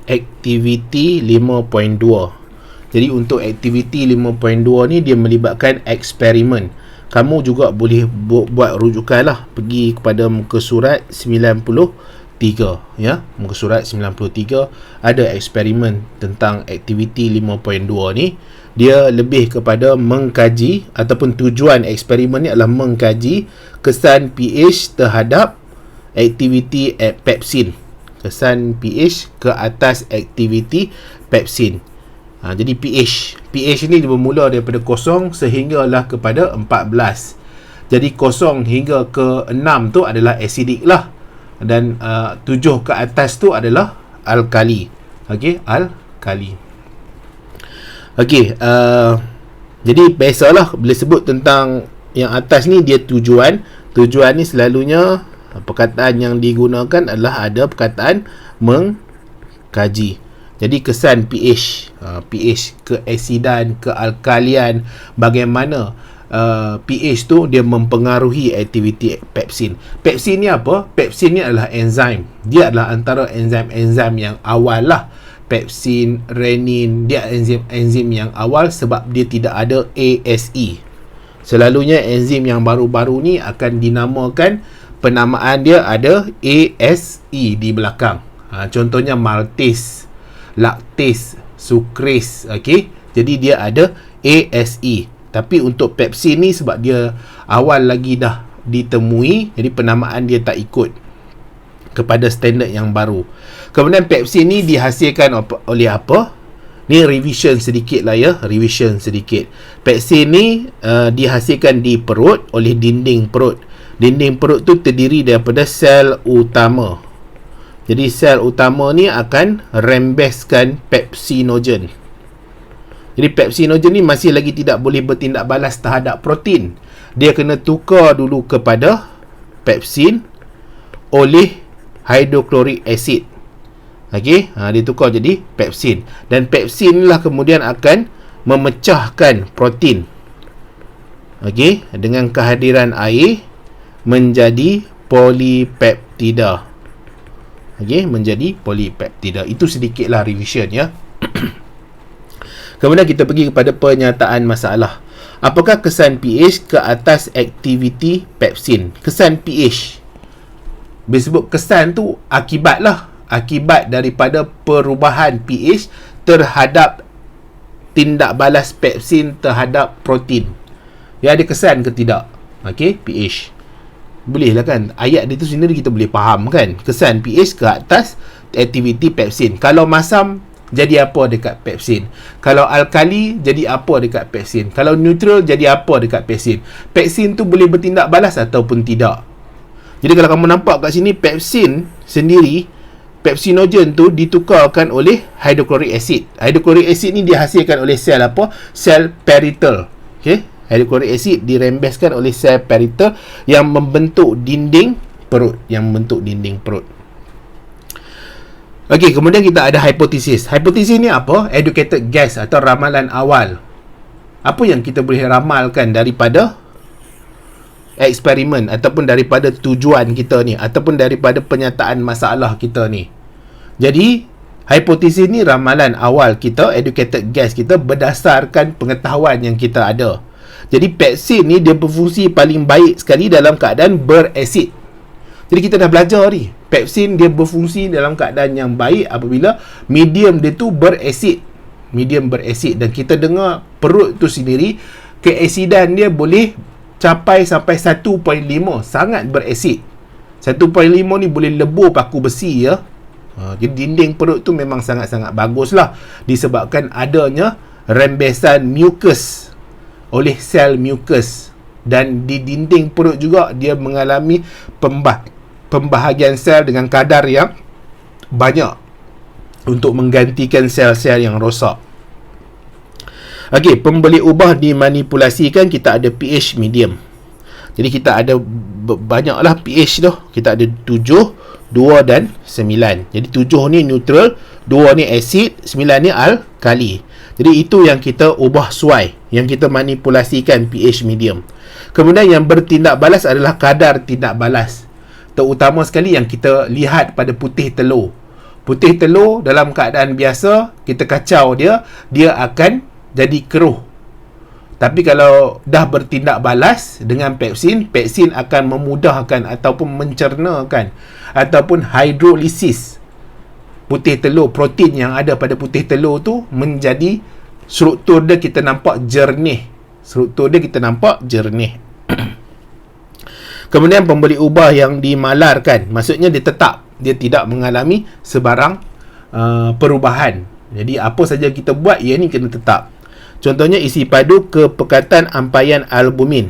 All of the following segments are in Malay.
aktiviti 5.2. Jadi untuk aktiviti 5.2 ni dia melibatkan eksperimen. Kamu juga boleh buat rujukan lah, pergi kepada muka surat 93 ya. Muka surat 93 ada eksperimen tentang aktiviti 5.2 ni. Dia lebih kepada mengkaji, ataupun tujuan eksperimen ni adalah mengkaji kesan pH terhadap aktiviti pepsin. Kesan pH ke atas aktiviti pepsin. Jadi pH ni bermula daripada 0 sehinggalah kepada 14. Jadi 0 hingga ke 6 tu adalah acidic lah, dan 7 ke atas tu adalah alkali. Okey, alkali. Okey, jadi biasalah bila sebut tentang yang atas ni, dia tujuan ni selalunya perkataan yang digunakan adalah ada perkataan mengkaji. Jadi kesan pH, pH keasidan, kealkalian, bagaimana pH tu dia mempengaruhi aktiviti pepsin. Pepsin ni apa? Pepsin ni adalah enzim. Dia adalah antara enzim-enzim yang awal lah. Pepsin, renin, dia enzim yang awal sebab dia tidak ada ASE. Selalunya enzim yang baru-baru ni akan dinamakan, penamaan dia ada ASE di belakang. Contohnya maltase, lactase, sucrase. Okey, jadi dia ada ASE. Tapi untuk pepsin ni sebab dia awal lagi dah ditemui, jadi penamaan dia tak ikut kepada standard yang baru. Kemudian pepsin ni dihasilkan oleh apa? Ni revision sedikit lah ya, revision sedikit. Pepsin ni dihasilkan di perut oleh dinding perut. Dinding perut tu terdiri daripada sel utama. Jadi sel utama ni akan rembeskan pepsinogen. Jadi pepsinogen ni masih lagi tidak boleh bertindak balas terhadap protein. Dia kena tukar dulu kepada pepsin oleh hydrochloric acid. Okey, dia tukar jadi pepsin. Dan pepsin lah kemudian akan memecahkan protein. Okey, dengan kehadiran air menjadi polipeptida. Okey, menjadi polipeptida. Itu sedikitlah revision ya. Kemudian kita pergi kepada penyataan masalah. Apakah kesan pH ke atas aktiviti pepsin? Kesan pH, bila sebut kesan tu akibat lah. Akibat daripada perubahan pH terhadap tindak balas pepsin terhadap protein. Dia ada kesan ke tidak? Okey, pH. Boleh lah kan? Ayat dia tu sendiri kita boleh faham kan? Kesan pH ke atas aktiviti pepsin. Kalau masam, jadi apa dekat pepsin? Kalau alkali, jadi apa dekat pepsin? Kalau neutral, jadi apa dekat pepsin? Pepsin tu boleh bertindak balas ataupun tidak? Jadi kalau kamu nampak kat sini, pepsin sendiri, pepsinogen tu ditukarkan oleh hydrochloric acid. Hydrochloric acid ni dihasilkan oleh sel apa? Sel peritel. Okey, hydrochloric acid dirembeskan oleh sel peritel yang membentuk dinding perut, Okey, kemudian kita ada hipotesis. Hipotesis ni apa? Educated guess atau ramalan awal. Apa yang kita boleh ramalkan daripada eksperimen ataupun daripada tujuan kita ni, ataupun daripada penyataan masalah kita ni. Jadi hipotesis ni ramalan awal kita, educated guess kita berdasarkan pengetahuan yang kita ada. Jadi pepsin ni dia berfungsi paling baik sekali dalam keadaan berasid. Jadi kita dah belajar ni, pepsin dia berfungsi dalam keadaan yang baik apabila medium dia tu berasid. Medium berasid, dan kita dengar perut tu sendiri keasidan dia boleh capai sampai 1.5, sangat berasid. 1.5 ni boleh lebur paku besi ya. Jadi dinding perut tu memang sangat-sangat bagus lah, disebabkan adanya rembesan mucus oleh sel mucus. Dan di dinding perut juga dia mengalami pembahagian sel dengan kadar yang banyak untuk menggantikan sel-sel yang rosak. Okey, pembeli ubah dimanipulasikan. Kita ada pH medium. Jadi kita ada banyaklah pH tu. Kita ada 7, 2 dan 9. Jadi 7 ni neutral, 2 ni acid, 9 ni alkali. Jadi itu yang kita ubah suai, yang kita manipulasikan pH medium. Kemudian yang bertindak balas adalah kadar tindak balas. Terutama sekali yang kita lihat pada putih telur. Putih telur dalam keadaan biasa, kita kacau dia akan jadi keruh. Tapi kalau dah bertindak balas dengan peksin, peksin akan memudahkan ataupun mencernakan ataupun hidrolisis putih telur, protein yang ada pada putih telur tu menjadi, struktur dia kita nampak jernih. Kemudian pembeli ubah yang dimalarkan, maksudnya dia tetap, dia tidak mengalami sebarang perubahan. Jadi apa saja kita buat, ia ni kena tetap. Contohnya isi padu kepekatan ampaian albumin.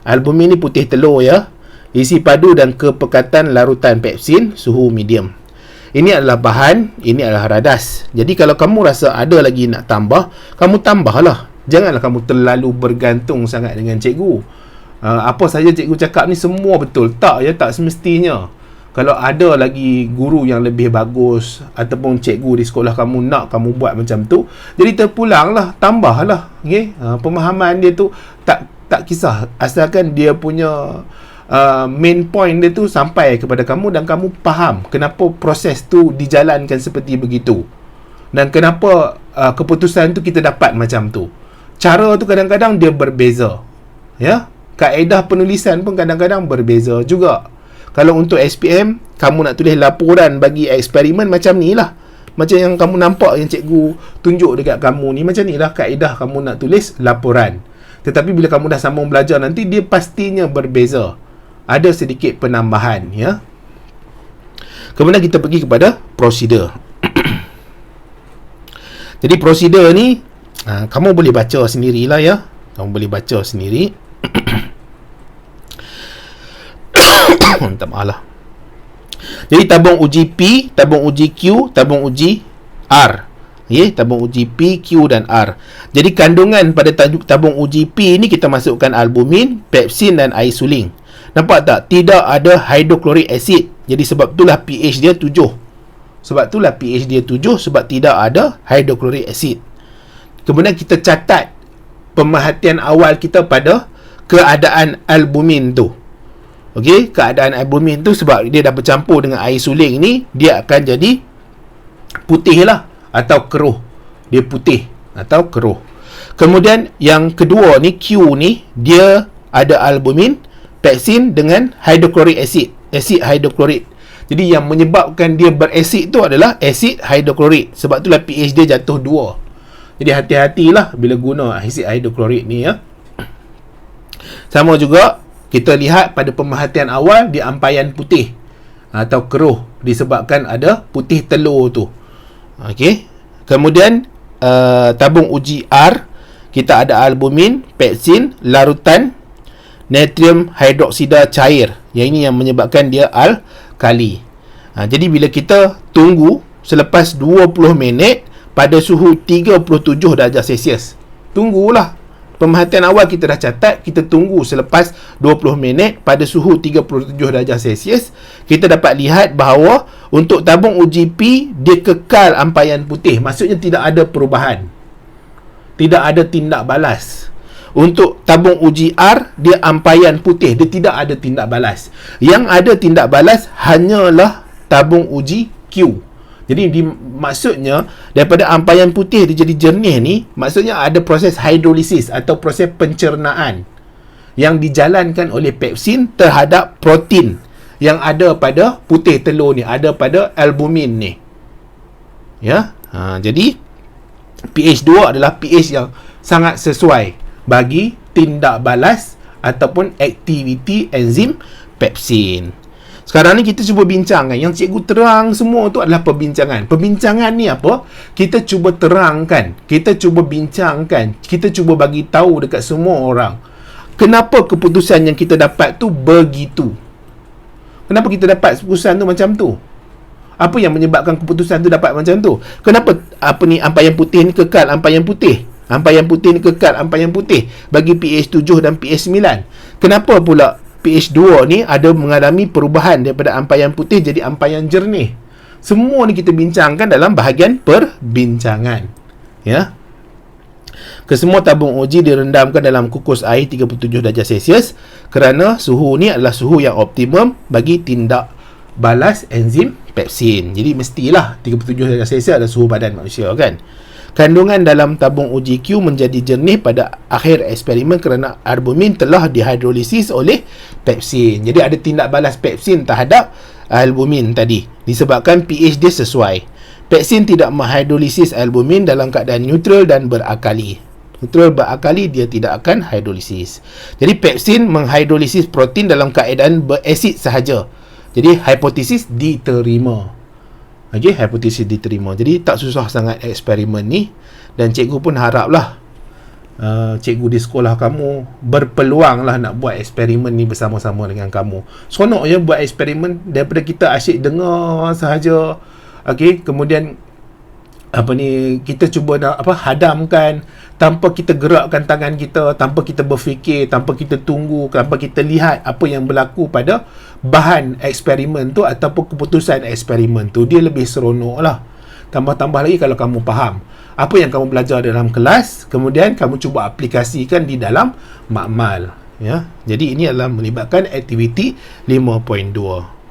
Albumin ni putih telur ya. Isi padu dan kepekatan larutan pepsin suhu medium. Ini adalah bahan, ini adalah radas. Jadi kalau kamu rasa ada lagi nak tambah, kamu tambahlah. Janganlah kamu terlalu bergantung sangat dengan cikgu. Apa saja cikgu cakap ni semua betul. Tak ya, tak semestinya. Kalau ada lagi guru yang lebih bagus ataupun cikgu di sekolah kamu nak kamu buat macam tu, jadi terpulanglah, tambahlah. Okay? Pemahaman dia tu tak kisah, asalkan dia punya main point dia tu sampai kepada kamu dan kamu faham kenapa proses tu dijalankan seperti begitu dan kenapa keputusan tu kita dapat macam tu. Cara tu kadang-kadang dia berbeza ya, kaedah penulisan pun kadang-kadang berbeza juga. Kalau untuk SPM, kamu nak tulis laporan bagi eksperimen macam ni lah, macam yang kamu nampak yang cikgu tunjuk dekat kamu ni, macam ni lah kaedah kamu nak tulis laporan. Tetapi bila kamu dah sambung belajar nanti, dia pastinya berbeza, ada sedikit penambahan ya. Kemudian kita pergi kepada prosedur. Jadi prosedur ni kamu boleh baca sendirilah ya. Kamu boleh baca sendiri. Minta maaf lah. Jadi tabung uji P, tabung uji Q, tabung uji R. Tabung uji P, Q dan R. Jadi kandungan pada tabung uji P ni kita masukkan albumin, pepsin dan air suling. Nampak tak? Tidak ada hidroklorik asid. Jadi sebab itulah pH dia 7. Sebab tidak ada hidroklorik asid. Kemudian kita catat pemerhatian awal kita pada keadaan albumin tu. Okey, keadaan albumin tu sebab dia dah bercampur dengan air suling ni, dia akan jadi putih lah atau keruh. Dia putih atau keruh. Kemudian yang kedua ni, Q ni, dia ada albumin, peksin dengan hidroklorik asid, asid hidroklorik. Jadi yang menyebabkan dia berasid tu adalah asid hidroklorik. Sebab itulah pH dia jatuh 2. Jadi hati-hatilah bila guna asid hidroklorik ni ya. Sama juga kita lihat pada pemerhatian awal di ampaian putih atau keruh disebabkan ada putih telur tu. Okey. Kemudian tabung uji R, kita ada albumin, peksin, larutan natrium hidroksida cair. Yang ini yang menyebabkan dia alkali. Jadi bila kita tunggu selepas 20 minit pada suhu 37 darjah Celsius. Tunggulah. Pemerhatian awal kita dah catat, kita tunggu selepas 20 minit pada suhu 37 darjah Celsius. Kita dapat lihat bahawa untuk tabung uji P, dia kekal ampaian putih. Maksudnya tidak ada perubahan, tidak ada tindak balas. Untuk tabung uji R, dia ampaian putih, dia tidak ada tindak balas. Yang ada tindak balas hanyalah tabung uji Q. Jadi maksudnya daripada ampaian putih dia jadi jernih ni, maksudnya ada proses hidrolisis atau proses pencernaan yang dijalankan oleh pepsin terhadap protein yang ada pada putih telur ni, ada pada albumin ni. Ya. Jadi pH 2 adalah pH yang sangat sesuai bagi tindak balas ataupun aktiviti enzim pepsin. Sekarang ni kita cuba bincangkan. Yang cikgu terang semua tu adalah perbincangan. Perbincangan ni apa? Kita cuba terangkan, kita cuba bincangkan, kita cuba bagi tahu dekat semua orang kenapa keputusan yang kita dapat tu begitu. Kenapa kita dapat keputusan tu macam tu? Apa yang menyebabkan keputusan tu dapat macam tu? Kenapa ampaian putih ni kekal ampaian putih? Ampaian putih ni kekal ampaian putih bagi pH 7 dan pH 9. Kenapa pula pH 2 ni ada mengalami perubahan daripada ampaian putih jadi ampaian jernih? Semua ni kita bincangkan dalam bahagian perbincangan. Ya. Kesemua tabung uji direndamkan dalam kukus air 37 darjah Celsius kerana suhu ni adalah suhu yang optimum bagi tindak balas enzim pepsin. Jadi mestilah 37 darjah Celsius adalah suhu badan manusia kan. Kandungan dalam tabung uji Q menjadi jernih pada akhir eksperimen kerana albumin telah dihidrolisis oleh pepsin. Jadi ada tindak balas pepsin terhadap albumin tadi disebabkan pH dia sesuai. Pepsin tidak menghidrolisis albumin dalam keadaan neutral dan berakali. Neutral berakali, dia tidak akan hidrolisis. Jadi pepsin menghidrolisis protein dalam keadaan berasid sahaja. Jadi hipotesis diterima. Okey, hipotesis diterima. Jadi tak susah sangat eksperimen ni, dan cikgu pun haraplah cikgu di sekolah kamu berpeluang lah nak buat eksperimen ni bersama-sama dengan kamu. Seronok je buat eksperimen daripada kita asyik dengar sahaja. Okey, kemudian kita cuba nak hadamkan tanpa kita gerakkan tangan kita, tanpa kita berfikir, tanpa kita tunggu, tanpa kita lihat apa yang berlaku pada bahan eksperimen tu ataupun keputusan eksperimen tu. Dia lebih seronok lah. Tambah-tambah lagi kalau kamu faham apa yang kamu belajar dalam kelas, kemudian kamu cuba aplikasikan di dalam makmal, ya. Jadi ini adalah melibatkan aktiviti 5.2.